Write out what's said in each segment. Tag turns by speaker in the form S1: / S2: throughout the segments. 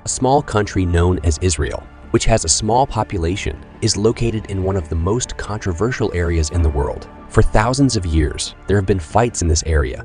S1: A small country known as Israel, which has a small population, is located in one of the most controversial areas in the world. For thousands of years, there have been fights in this area.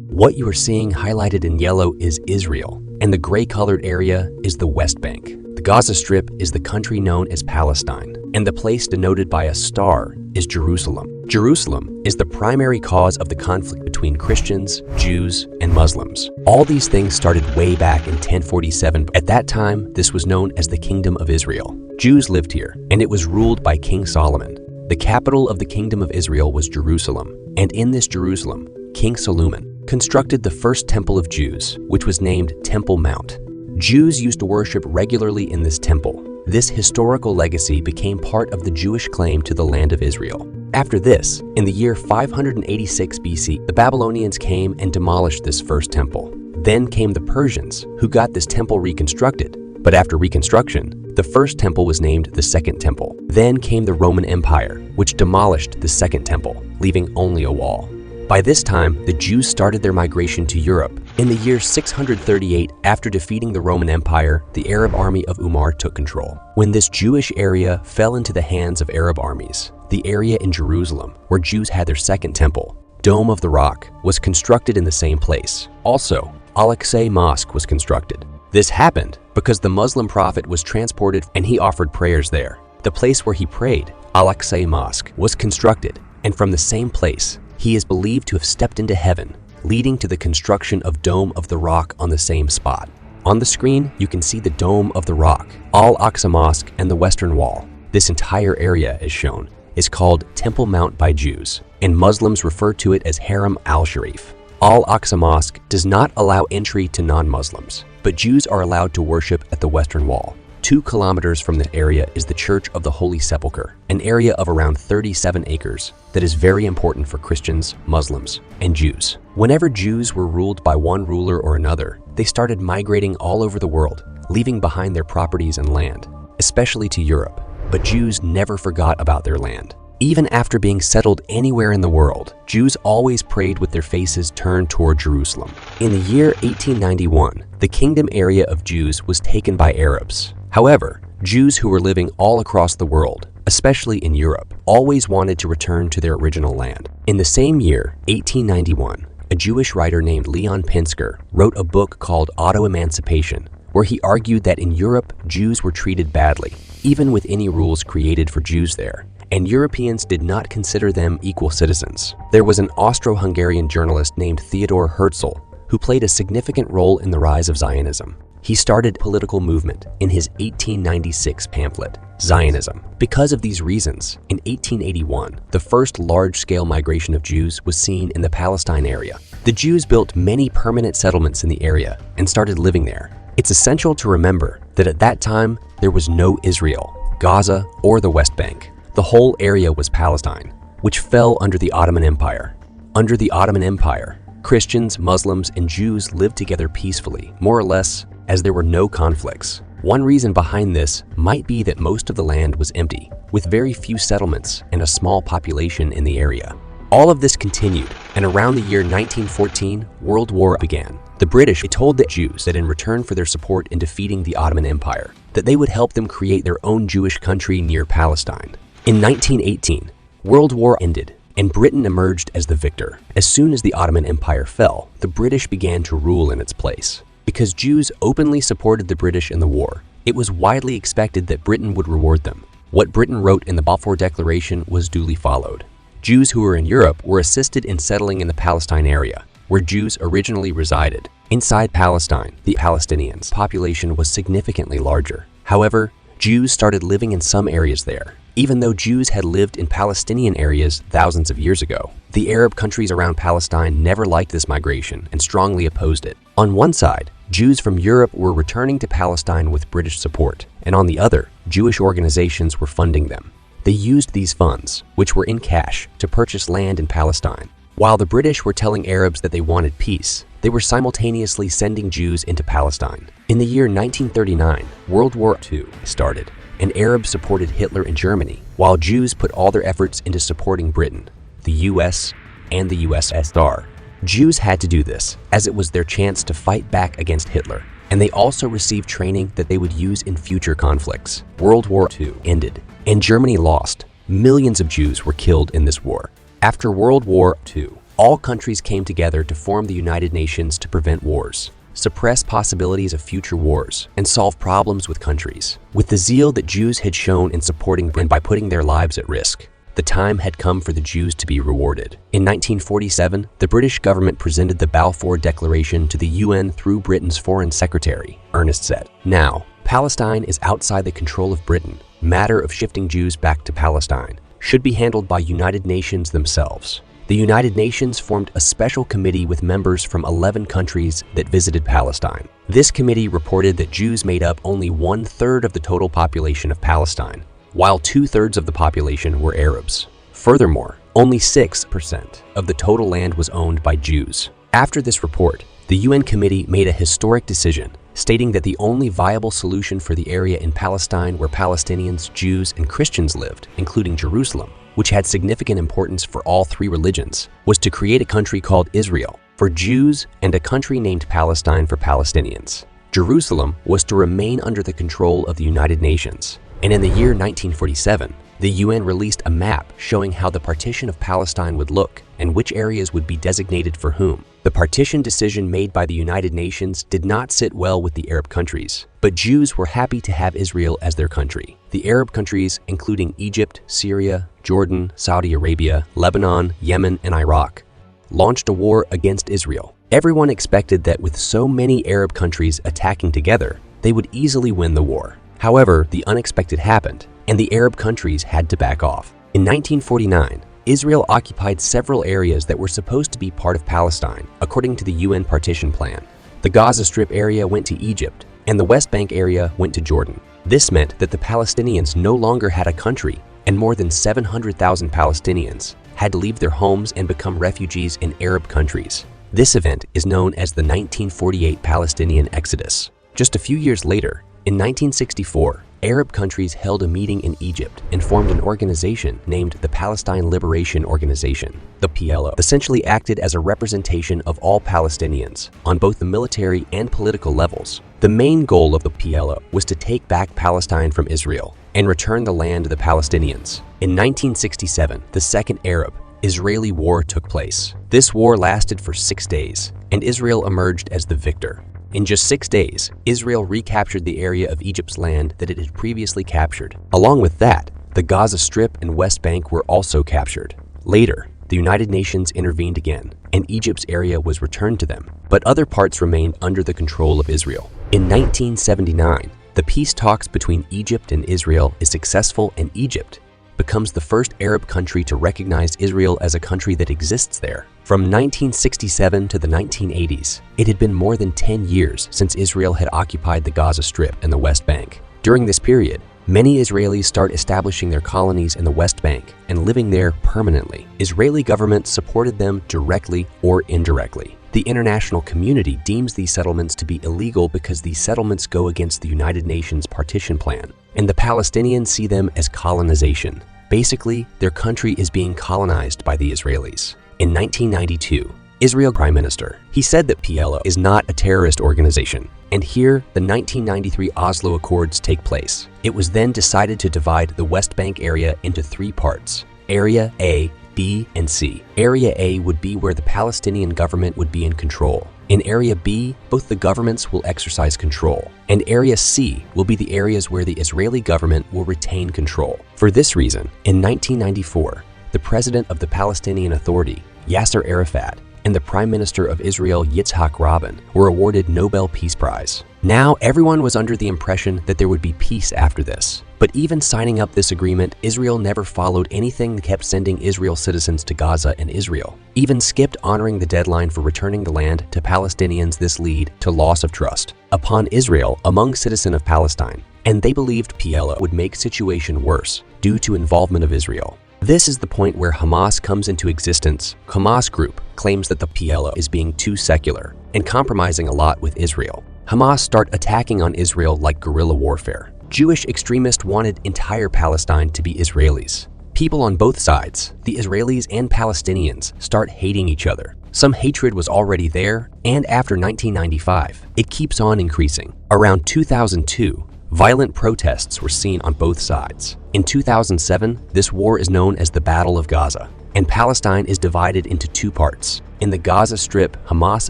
S1: What you are seeing highlighted in yellow is Israel, and the gray-colored area is the West Bank. The Gaza Strip is the country known as Palestine, and the place denoted by a star is Jerusalem. Jerusalem is the primary cause of the conflict between Christians, Jews, and Muslims. All these things started way back in 1047. At that time, this was known as the Kingdom of Israel. Jews lived here, and it was ruled by King Solomon. The capital of the Kingdom of Israel was Jerusalem, and in this Jerusalem, King Solomon constructed the first temple of Jews, which was named Temple Mount. Jews used to worship regularly in this temple. This historical legacy became part of the Jewish claim to the land of Israel. After this, in the year 586 BC, the Babylonians came and demolished this first temple. Then came the Persians, who got this temple reconstructed. But after reconstruction, the first temple was named the Second Temple. Then came the Roman Empire, which demolished the Second Temple, leaving only a wall. By this time, the Jews started their migration to Europe. In the year 638, after defeating the Roman Empire, the Arab army of Umar took control. When this Jewish area fell into the hands of Arab armies, the area in Jerusalem, where Jews had their second temple, Dome of the Rock, was constructed in the same place. Also, Al-Aqsa Mosque was constructed. This happened because the Muslim prophet was transported and he offered prayers there. The place where he prayed, Al-Aqsa Mosque, was constructed, and from the same place, he is believed to have stepped into heaven, leading to the construction of Dome of the Rock on the same spot. On the screen, you can see the Dome of the Rock, Al-Aqsa Mosque, and the Western Wall. This entire area, as shown, is called Temple Mount by Jews, and Muslims refer to it as Haram al-Sharif. Al-Aqsa Mosque does not allow entry to non-Muslims, but Jews are allowed to worship at the Western Wall. 2 kilometers from the area is the Church of the Holy Sepulchre, an area of around 37 acres that is very important for Christians, Muslims, and Jews. Whenever Jews were ruled by one ruler or another, they started migrating all over the world, leaving behind their properties and land, especially to Europe. But Jews never forgot about their land. Even after being settled anywhere in the world, Jews always prayed with their faces turned toward Jerusalem. In the year 1891, the kingdom area of Jews was taken by Arabs. However, Jews who were living all across the world, especially in Europe, always wanted to return to their original land. In the same year, 1891, a Jewish writer named Leon Pinsker wrote a book called Auto-Emancipation, where he argued that in Europe, Jews were treated badly, even with any rules created for Jews there, and Europeans did not consider them equal citizens. There was an Austro-Hungarian journalist named Theodor Herzl who played a significant role in the rise of Zionism. He started a political movement in his 1896 pamphlet, Zionism. Because of these reasons, in 1881, the first large-scale migration of Jews was seen in the Palestine area. The Jews built many permanent settlements in the area and started living there. It's essential to remember that at that time, there was no Israel, Gaza, or the West Bank. The whole area was Palestine, which fell under the Ottoman Empire. Under the Ottoman Empire, Christians, Muslims, and Jews lived together peacefully, more or less, as there were no conflicts. One reason behind this might be that most of the land was empty, with very few settlements and a small population in the area. All of this continued, and around the year 1914, World War began. The British told the Jews that in return for their support in defeating the Ottoman Empire, that they would help them create their own Jewish country near Palestine. In 1918, World War ended, and Britain emerged as the victor. As soon as the Ottoman Empire fell, the British began to rule in its place. Because Jews openly supported the British in the war, it was widely expected that Britain would reward them. What Britain wrote in the Balfour Declaration was duly followed. Jews who were in Europe were assisted in settling in the Palestine area, where Jews originally resided. Inside Palestine, the Palestinians' population was significantly larger. However, Jews started living in some areas there. Even though Jews had lived in Palestinian areas thousands of years ago, the Arab countries around Palestine never liked this migration and strongly opposed it. On one side, Jews from Europe were returning to Palestine with British support, and on the other, Jewish organizations were funding them. They used these funds, which were in cash, to purchase land in Palestine. While the British were telling Arabs that they wanted peace, they were simultaneously sending Jews into Palestine. In the year 1939, World War II started, and Arabs supported Hitler in Germany, while Jews put all their efforts into supporting Britain, the US, and the USSR. Jews had to do this, as it was their chance to fight back against Hitler. and they also received training that they would use in future conflicts. World War II ended, and Germany lost. Millions of Jews were killed in this war. After World War II, all countries came together to form the United Nations to prevent wars, suppress possibilities of future wars, and solve problems with countries. With the zeal that Jews had shown in supporting Britain by putting their lives at risk, the time had come for the Jews to be rewarded. In 1947, the British government presented the Balfour Declaration to the UN through Britain's Foreign Secretary, Ernest said. Now, Palestine is outside the control of Britain. Matter of shifting Jews back to Palestine should be handled by United Nations themselves. The United Nations formed a special committee with members from 11 countries that visited Palestine. This committee reported that Jews made up only 1/3 of the total population of Palestine, while 2/3 of the population were Arabs. Furthermore, only 6% of the total land was owned by Jews. After this report, the UN committee made a historic decision, stating that the only viable solution for the area in Palestine where Palestinians, Jews, and Christians lived, including Jerusalem, which had significant importance for all three religions, was to create a country called Israel for Jews and a country named Palestine for Palestinians. Jerusalem was to remain under the control of the United Nations. And in the year 1947, the UN released a map showing how the partition of Palestine would look and which areas would be designated for whom. The partition decision made by the United Nations did not sit well with the Arab countries, but Jews were happy to have Israel as their country. The Arab countries, including Egypt, Syria, Jordan, Saudi Arabia, Lebanon, Yemen, and Iraq, launched a war against Israel. Everyone expected that with so many Arab countries attacking together, they would easily win the war. However, the unexpected happened, and the Arab countries had to back off. In 1949, Israel occupied several areas that were supposed to be part of Palestine, according to the UN partition plan. The Gaza Strip area went to Egypt, and the West Bank area went to Jordan. This meant that the Palestinians no longer had a country, and more than 700,000 Palestinians had to leave their homes and become refugees in Arab countries. This event is known as the 1948 Palestinian Exodus. Just a few years later, in 1964, Arab countries held a meeting in Egypt and formed an organization named the Palestine Liberation Organization. The PLO essentially acted as a representation of all Palestinians on both the military and political levels. The main goal of the PLO was to take back Palestine from Israel and return the land to the Palestinians. In 1967, the Second Arab-Israeli War took place. This war lasted for 6 days, and Israel emerged as the victor. In just 6 days, Israel recaptured the area of Egypt's land that it had previously captured. Along with that, the Gaza Strip and West Bank were also captured. Later, the United Nations intervened again, and Egypt's area was returned to them, but other parts remained under the control of Israel. In 1979, the peace talks between Egypt and Israel is successful, and Egypt becomes the first Arab country to recognize Israel as a country that exists there. From 1967 to the 1980s, it had been more than 10 years since Israel had occupied the Gaza Strip and the West Bank. During this period, many Israelis start establishing their colonies in the West Bank and living there permanently. Israeli government supported them directly or indirectly. The international community deems these settlements to be illegal because these settlements go against the United Nations partition plan, and the Palestinians see them as colonization. Basically, their country is being colonized by the Israelis. In 1992, Israel Prime Minister, he said that PLO is not a terrorist organization, and here the 1993 Oslo Accords take place. It was then decided to divide the West Bank area into 3 parts: Area A, B, and C. Area A would be where the Palestinian government would be in control. In Area B, both the governments will exercise control, and Area C will be the areas where the Israeli government will retain control. For this reason, in 1994, the president of the Palestinian Authority, Yasser Arafat, and the Prime Minister of Israel, Yitzhak Rabin, were awarded Nobel Peace Prize. Now, everyone was under the impression that there would be peace after this. But even signing up this agreement, Israel never followed anything that kept sending Israel citizens to Gaza and Israel. Even skipped honoring the deadline for returning the land to Palestinians. This lead to loss of trust upon Israel among citizens of Palestine, and they believed PLO would make situation worse due to involvement of Israel. This is the point where Hamas comes into existence. Hamas group claims that the PLO is being too secular and compromising a lot with Israel. Hamas start attacking on Israel like guerrilla warfare. Jewish extremists wanted entire Palestine to be Israelis. People on both sides, the Israelis and Palestinians, start hating each other. Some hatred was already there, and after 1995, it keeps on increasing. Around 2002, violent protests were seen on both sides. In 2007, this war is known as the Battle of Gaza, and Palestine is divided into two parts. In the Gaza Strip, Hamas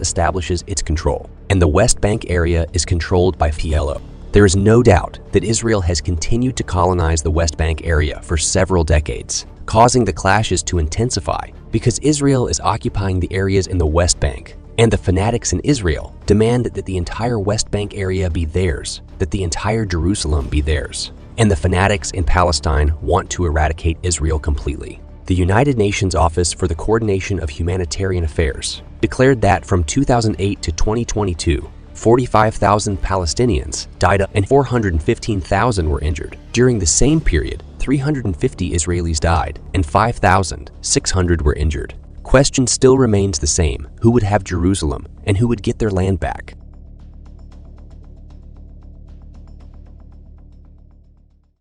S1: establishes its control, and the West Bank area is controlled by PLO. There is no doubt that Israel has continued to colonize the West Bank area for several decades, causing the clashes to intensify because Israel is occupying the areas in the West Bank, and the fanatics in Israel demand that the entire West Bank area be theirs, that the entire Jerusalem be theirs. And the fanatics in Palestine want to eradicate Israel completely. The United Nations Office for the Coordination of Humanitarian Affairs declared that from 2008 to 2022, 45,000 Palestinians died and 415,000 were injured. During the same period, 350 Israelis died and 5,600 were injured. Question still remains the same: who would have Jerusalem and who would get their land back?